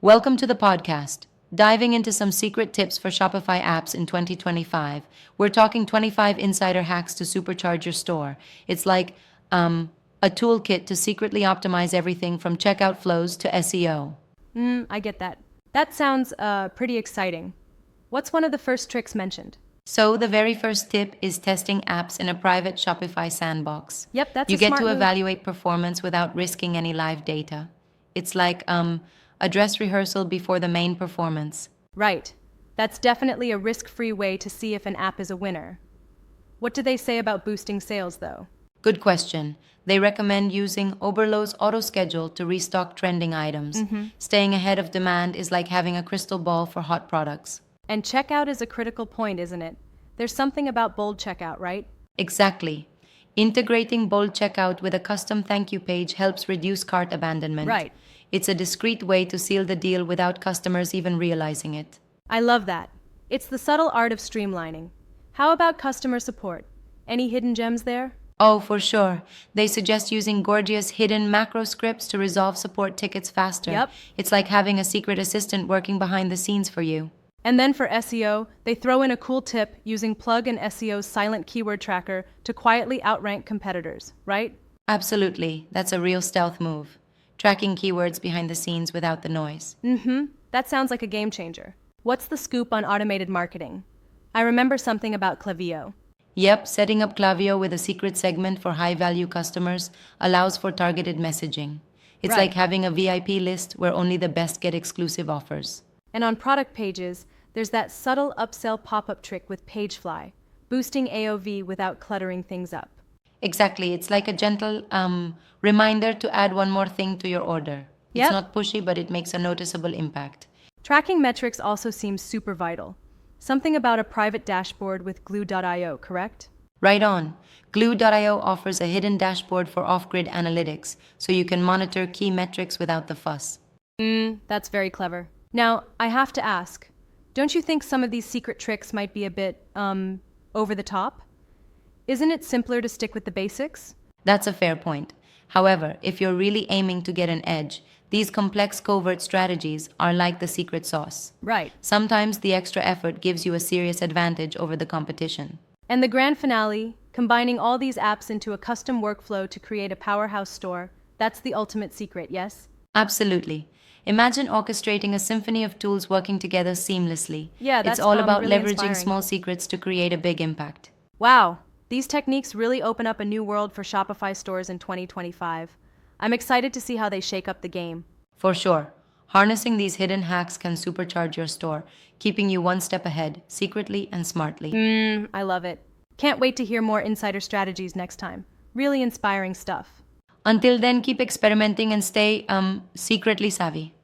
Welcome to the podcast. Diving into some secret tips for Shopify apps in 2025. We're talking 25 insider hacks to supercharge your store. It's like a toolkit to secretly optimize everything from checkout flows to SEO. I get that. That sounds pretty exciting. What's one of the first tricks mentioned? So, the very first tip is testing apps in a private Shopify sandbox. Yep, that's You a get smart to move. evaluate performance without risking any live data. It's like a dress rehearsal before the main performance. Right. That's definitely a risk-free way to see if an app is a winner. What do they say about boosting sales, though? Good question. They recommend using Oberlo's auto schedule to restock trending items. Staying ahead of demand is like having a crystal ball for hot products. And checkout is a critical point, isn't it? There's something about bold checkout, right? Exactly. Integrating bold checkout with a custom thank you page helps reduce cart abandonment. Right. It's a discreet way to seal the deal without customers even realizing it. I love that. It's the subtle art of streamlining. How about customer support? Any hidden gems there? Oh, for sure. They suggest using gorgeous hidden macro scripts to resolve support tickets faster. Yep. It's like having a secret assistant working behind the scenes for you. And then for SEO, they throw in a cool tip using Plug and SEO's silent keyword tracker to quietly outrank competitors, right? Absolutely. That's a real stealth move. Tracking keywords behind the scenes without the noise. That sounds like a game changer. What's the scoop on automated marketing? I remember something about Klaviyo. Yep, setting up Klaviyo with a secret segment for high value customers allows for targeted messaging. It's Right. like having a VIP list where only the best get exclusive offers. And on product pages, there's that subtle upsell pop-up trick with Pagefly, boosting AOV without cluttering things up. Exactly. It's like a gentle reminder to add one more thing to your order. It's Yep. not pushy, but it makes a noticeable impact. Tracking metrics also seems super vital. Something about a private dashboard with glue.io, correct? Right on. Glue.io offers a hidden dashboard for off grid analytics, so you can monitor key metrics without the fuss. That's very clever. Now, I have to ask, don't you think some of these secret tricks might be a bit, over the top? Isn't it simpler to stick with the basics? That's a fair point. However, if you're really aiming to get an edge, these complex covert strategies are like the secret sauce. Right. Sometimes the extra effort gives you a serious advantage over the competition. And the grand finale, combining all these apps into a custom workflow to create a powerhouse store, that's the ultimate secret, yes? Absolutely. Imagine orchestrating a symphony of tools working together seamlessly. Yeah, It's that's all about really leveraging inspiring. small secrets to create a big impact. Wow, these techniques really open up a new world for Shopify stores in 2025. I'm excited to see how they shake up the game. For sure. Harnessing these hidden hacks can supercharge your store, keeping you one step ahead, secretly and smartly. I love it. Can't wait to hear more insider strategies next time. Really inspiring stuff. Until then, keep experimenting and stay secretly savvy.